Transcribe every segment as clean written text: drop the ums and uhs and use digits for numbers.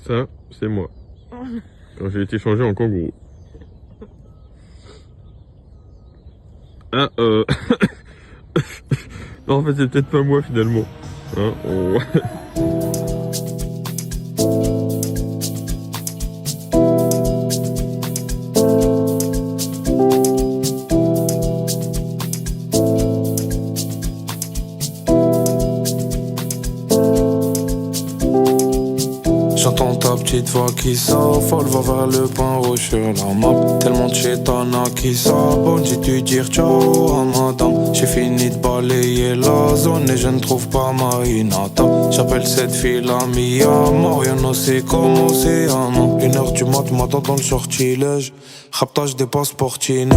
Ça, c'est moi. Quand j'ai été changé en kangourou. Ah, non, en fait, c'est peut-être pas moi finalement. Hein, J'entends ta petite voix qui s'affole, va vers le point rouge sur la map. Tellement de chétana qui s'abonne, j'ai dû dire ciao à madame. J'ai fini de balayer la zone et je ne trouve pas ma Hinata. J'appelle cette fille la mi amor, yo no sé como se llama. 1h du mat, m'attend dans le sortilège. Raptage des passeports Chiner.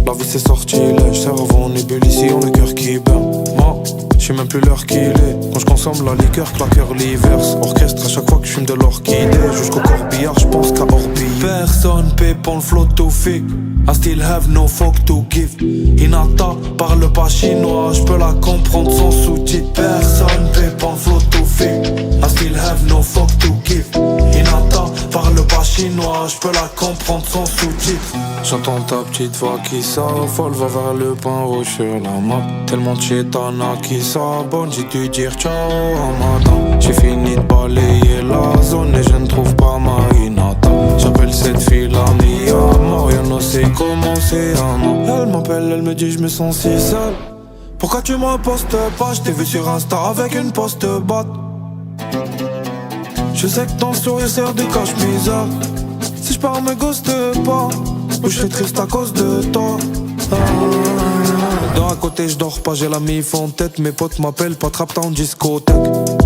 La vie c'est sortilège, cerveau en ébullition, le cœur qui bat. Moi, je sais même plus l'heure qu'il est. Quand je consomme la liqueur, claqueur l'hiver. Orchestre à chaque fois que je fume de l'orchidée. Jusqu'au corbillard, je pense qu'à orbiller. Personne paie pour le flot to fake. I still have no fuck to give. Hinata parle pas chinois, je peux la comprendre sans sous-titres. Personne paie pour le flot to fake. I still have no fuck to give. Hinata parle pas chinois, je peux la comprendre sans sous-titres. J'entends ta petite voix qui s'affole, va vers le point rouge sur la map. Tellement de chétana qui s'abonne, j'ai dû dire ciao à madame. J'ai fini de balayer la zone et je ne trouve pas ma Hinata. J'appelle cette fille la mi amor, yo no sé comment c'est llama. Elle m'appelle, elle me dit je me sens si seul. Pourquoi tu me postes pas? Je t'ai vu sur Insta avec une poste batte. Je sais que ton sourire sert de cache-misère. Si je pars me ghoste pas, ou je serai triste à cause de toi. Dans à côté je dors pas, j'ai la mif en tête. Mes potes m'appellent pas trap en discothèque.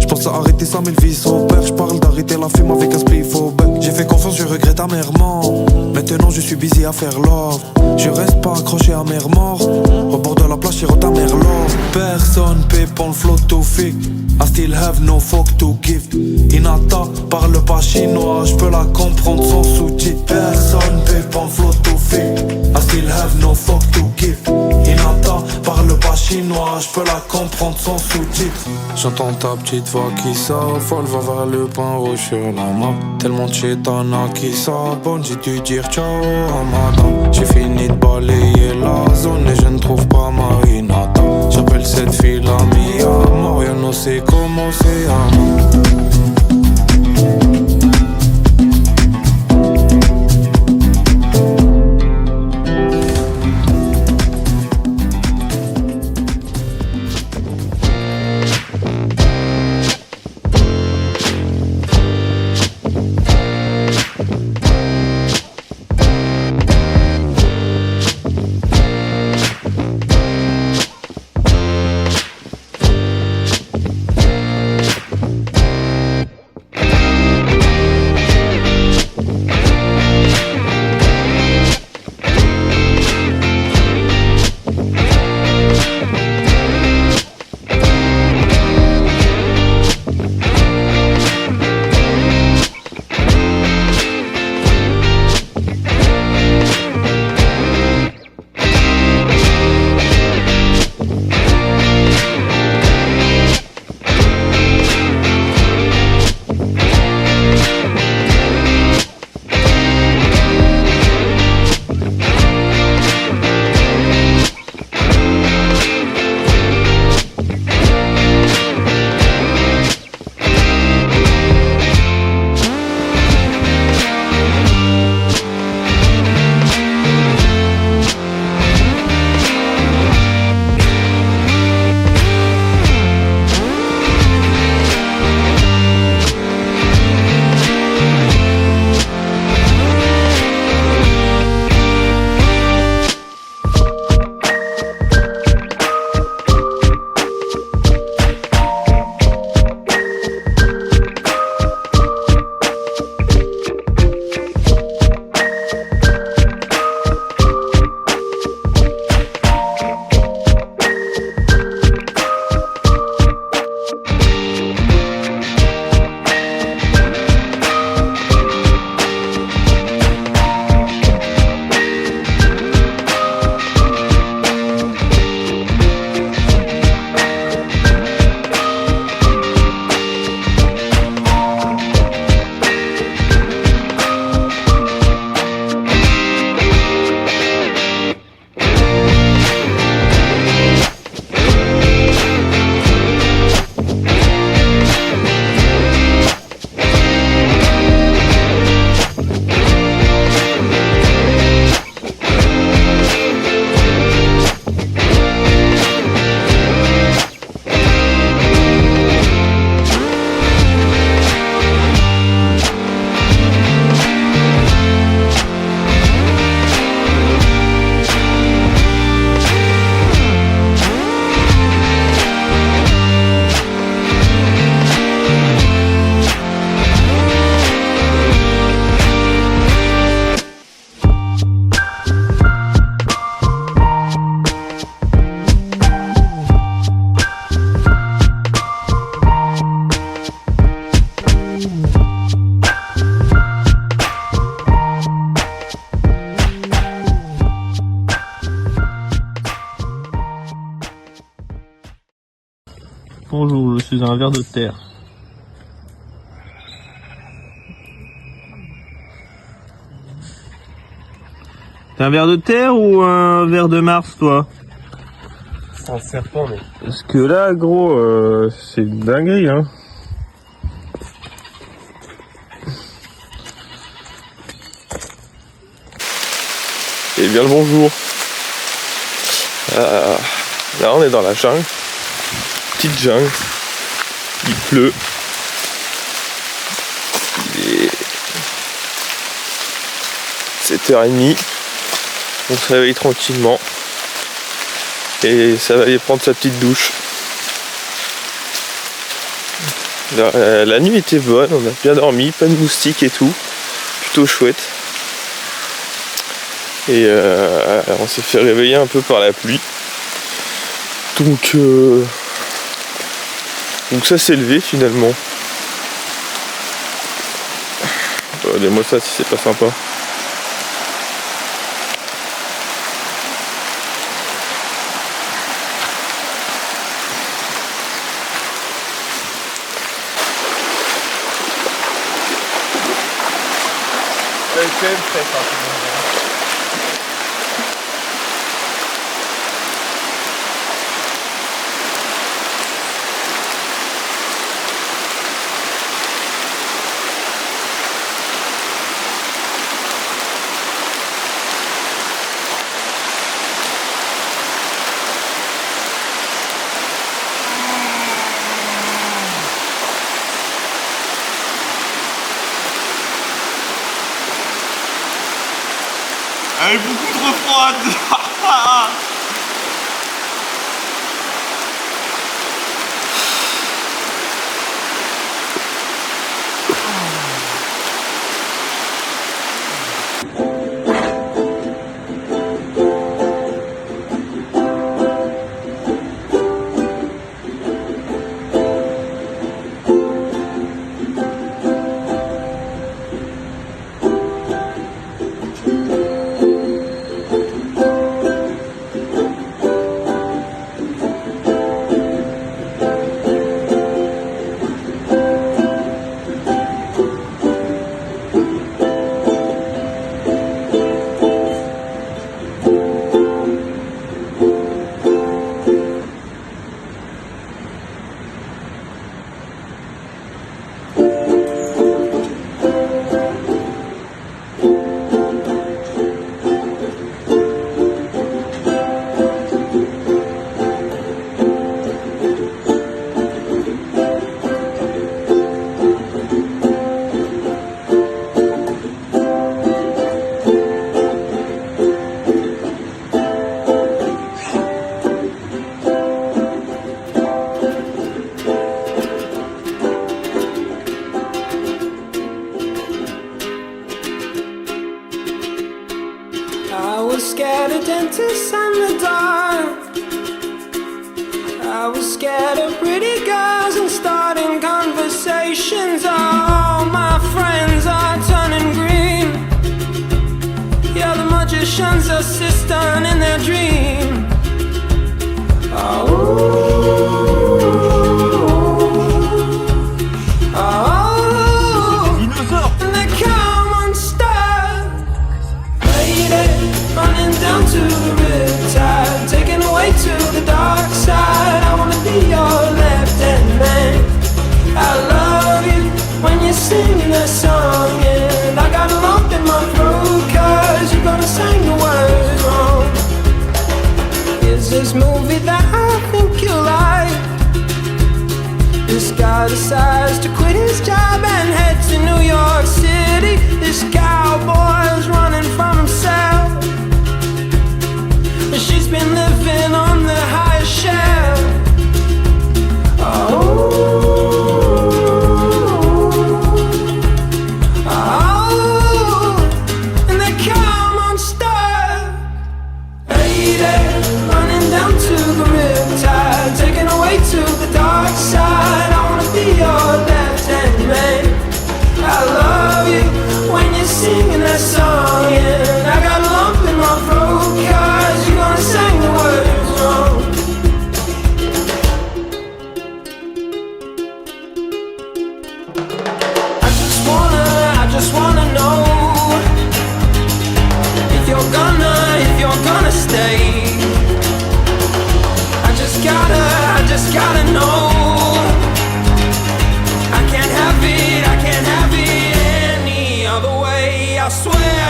J'pense à arrêter ça mais le vice au père. J'parle d'arrêter la fume avec un spliff au bec. J'ai fait confiance, je regrette amèrement. Maintenant je suis busy à faire love. Je reste pas accroché à mer mort. Au bord de la plage j'ai ta mère love. Personne paie pour le flot to fake. I still have no fuck to give. Hinata parle pas chinois, je peux la comprendre sans sous-titres. Personne paie pour le flot to fake. I still have no fuck to give. Hinata parle pas chinois, je peux la comprendre sans sous-titres. J'entends ta petite voix qui s'affole, va vers le point rouge sur la map. Tellement de chétana qui s'abonne, j'ai dû dire ciao à madame. J'ai fini de balayer la zone et je ne trouve pas ma Hinata. J'appelle cette fille la mi amor, yo no sé comment se llama. Bonjour, je suis un ver de terre. T'es un ver de terre ou un ver de Mars, toi? C'est un serpent, mais. Parce que là, gros, c'est une dinguerie, hein. Eh bien le bonjour. Là on est dans la jungle. Petite jungle. Il pleut. Il est 7h30. On se réveille tranquillement. Et ça va aller prendre sa petite douche. La nuit était bonne, on a bien dormi, pas de moustiques et tout. Plutôt chouette. Et on s'est fait réveiller un peu par la pluie. Donc ça s'est levé finalement. Regardez-moi ça si c'est pas sympa. C'est quand même très fort. Elle est beaucoup trop froide. I was scared of dentists and the dark. I was scared of pretty girls and starting conversations. All my friends are turning green. Yeah, the magician's assistant in their dream. Down to the riptide, taken away to the dark side. I wanna be your left-hand man. I love you when you're singing that song, and I got a lump in my throat 'cause you're gonna sing the words wrong. Is this movie that I think you'll like?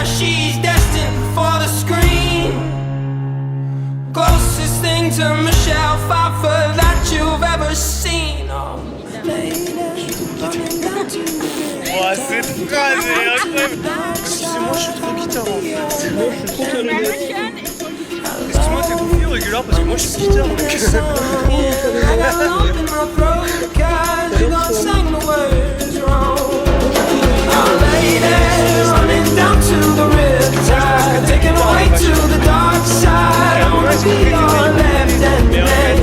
yeah, she's destined for the screen. Closest thing to Michelle Pfeiffer that you've ever seen. Oh, lady, running down to the Oh, cette phrase est incroyable. Excusez-moi, je suis trop guitare en fait. Moi, je suis trop calme. Excuse-moi, t'es trop vieux régulier parce que moi je suis guitare mec. I got a lump in my throat 'cause you done sang the words wrong. Oh, lady, running down to the riptide, taken away to the dark side. I wanna be your left hand man.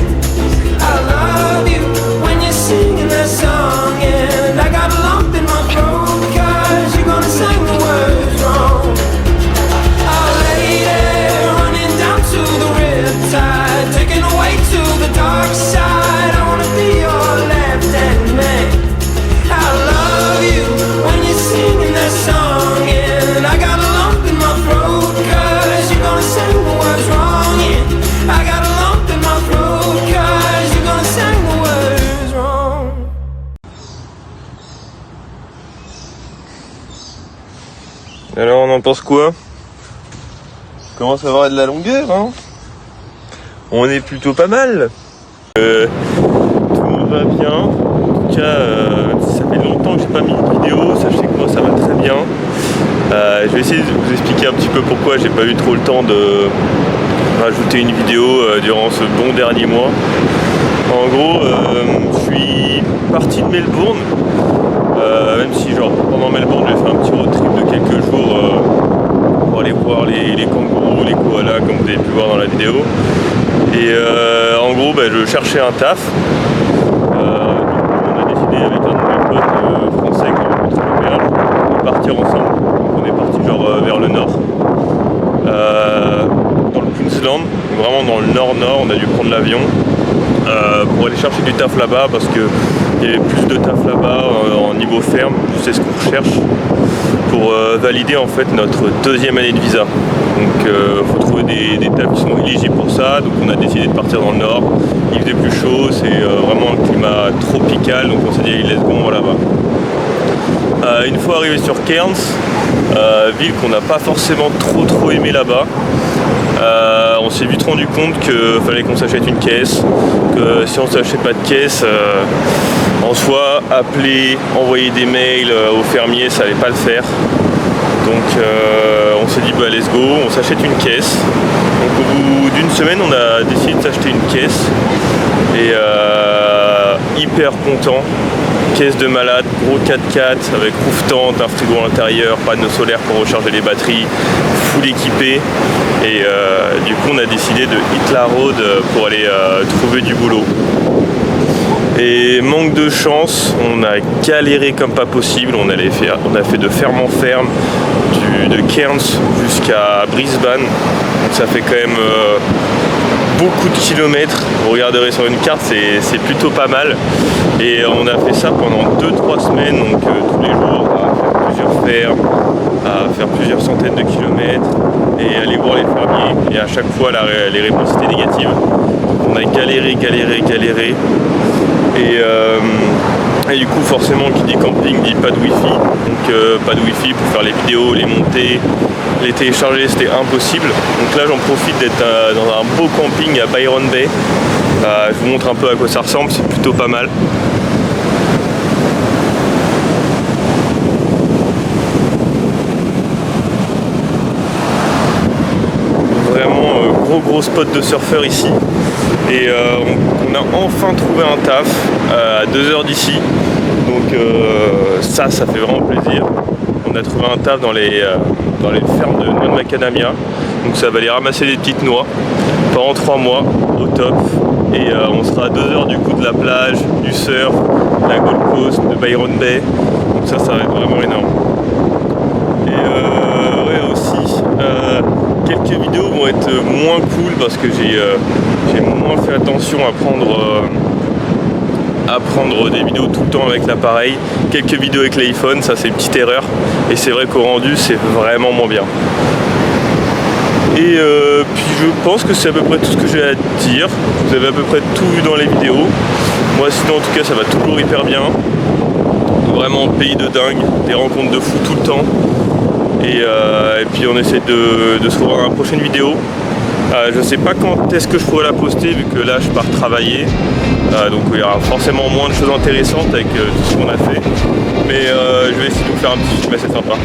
I love you when you're singing that song, and I got a lump in my throat 'cause you're gonna sing the words wrong. Oh, lady, running down to the riptide, taken away to the dark side. I wanna be your left hand man. I love you when you're singing that song, and I got a lump in my throat 'cause you're gonna sing the words wrong. Yeah, I got a lump in my throat 'cause you're gonna sing the words wrong. Alors on en pense quoi? Commence à avoir de la longueur, hein? On est plutôt pas mal. Tout le monde va bien. En tout cas, ça fait longtemps que j'ai pas mis de vidéo. Sachez que moi ça va très bien. Je vais essayer de vous expliquer un petit peu pourquoi j'ai pas eu trop le temps de rajouter une vidéo durant ce bon dernier mois. En gros, je suis parti de Melbourne. Même si genre pendant Melbourne j'ai fait un petit road trip de quelques jours pour aller voir les kangourous, les koalas comme vous avez pu voir dans la vidéo. Et en gros je cherchais un taf. On a décidé avec un de mes potes français qui ont rencontré l'auberge de partir ensemble. Donc on est parti genre vers le nord. Dans le Queensland, vraiment dans le nord-nord, on a dû prendre l'avion pour aller chercher du taf là-bas parce que il y avait plus de taf là-bas en niveau ferme, c'est ce qu'on recherche pour valider en fait notre deuxième année de visa. Donc il faut trouver des tafs qui sont éligibles pour ça, donc on a décidé de partir dans le nord. Il faisait plus chaud, c'est vraiment un climat tropical, donc on s'est dit let's go, on va là-bas. Une fois arrivé sur Cairns, ville qu'on n'a pas forcément trop aimé là-bas, on s'est vite rendu compte qu'il fallait qu'on s'achète une caisse, que si on ne s'achète pas de caisse, en soi, appeler, envoyer des mails aux fermiers, ça n'allait pas le faire. Donc on s'est dit let's go, on s'achète une caisse. Donc au bout d'une semaine, on a décidé de s'acheter une caisse et hyper content. Caisse de malade, gros 4x4 avec roof-tente, un frigo à l'intérieur, panneaux solaires pour recharger les batteries, full équipé. Et du coup on a décidé de hit la road pour aller trouver du boulot. Et manque de chance, on a galéré comme pas possible, on a fait de ferme en ferme, de Cairns jusqu'à Brisbane. Donc ça fait quand même beaucoup de kilomètres. Vous regarderez sur une carte, c'est plutôt pas mal. Et on a fait ça pendant 2-3 semaines, donc tous les jours à faire plusieurs fermes, à faire plusieurs centaines de kilomètres et aller voir les fermiers. Et à chaque fois les réponses étaient négatives. On a galéré. Et du coup forcément qui dit camping dit pas de wifi. Donc pas de wifi pour faire les vidéos, les monter, les télécharger, c'était impossible. Donc là j'en profite d'être dans un beau camping à Byron Bay. Je vous montre un peu à quoi ça ressemble, c'est plutôt pas mal. Vraiment gros spot de surfeurs ici. Et on a enfin trouvé un taf à 2 heures d'ici. Donc ça fait vraiment plaisir. On a trouvé un taf dans les fermes de noix de macadamia. Donc ça va aller ramasser des petites noix pendant 3 mois au top. Et on sera à 2 heures du coup de la plage, du surf, de la Gold Coast, de Byron Bay. Donc ça va être vraiment énorme. Et ouais aussi, quelques vidéos vont être moins cool parce que j'ai moins fait attention à prendre des vidéos tout le temps avec l'appareil. Quelques vidéos avec l'iPhone, ça c'est une petite erreur. Et c'est vrai qu'au rendu c'est vraiment moins bien. Et puis je pense que c'est à peu près tout ce que j'ai à dire. Vous avez à peu près tout vu dans les vidéos. Moi sinon en tout cas ça va toujours hyper bien. Vraiment pays de dingue, des rencontres de fou tout le temps. Et puis on essaie de se revoir dans la prochaine vidéo. Je sais pas quand est-ce que je pourrais la poster vu que là je pars travailler. Donc il y aura forcément moins de choses intéressantes avec tout ce qu'on a fait. Mais je vais essayer de vous faire un petit film assez sympa.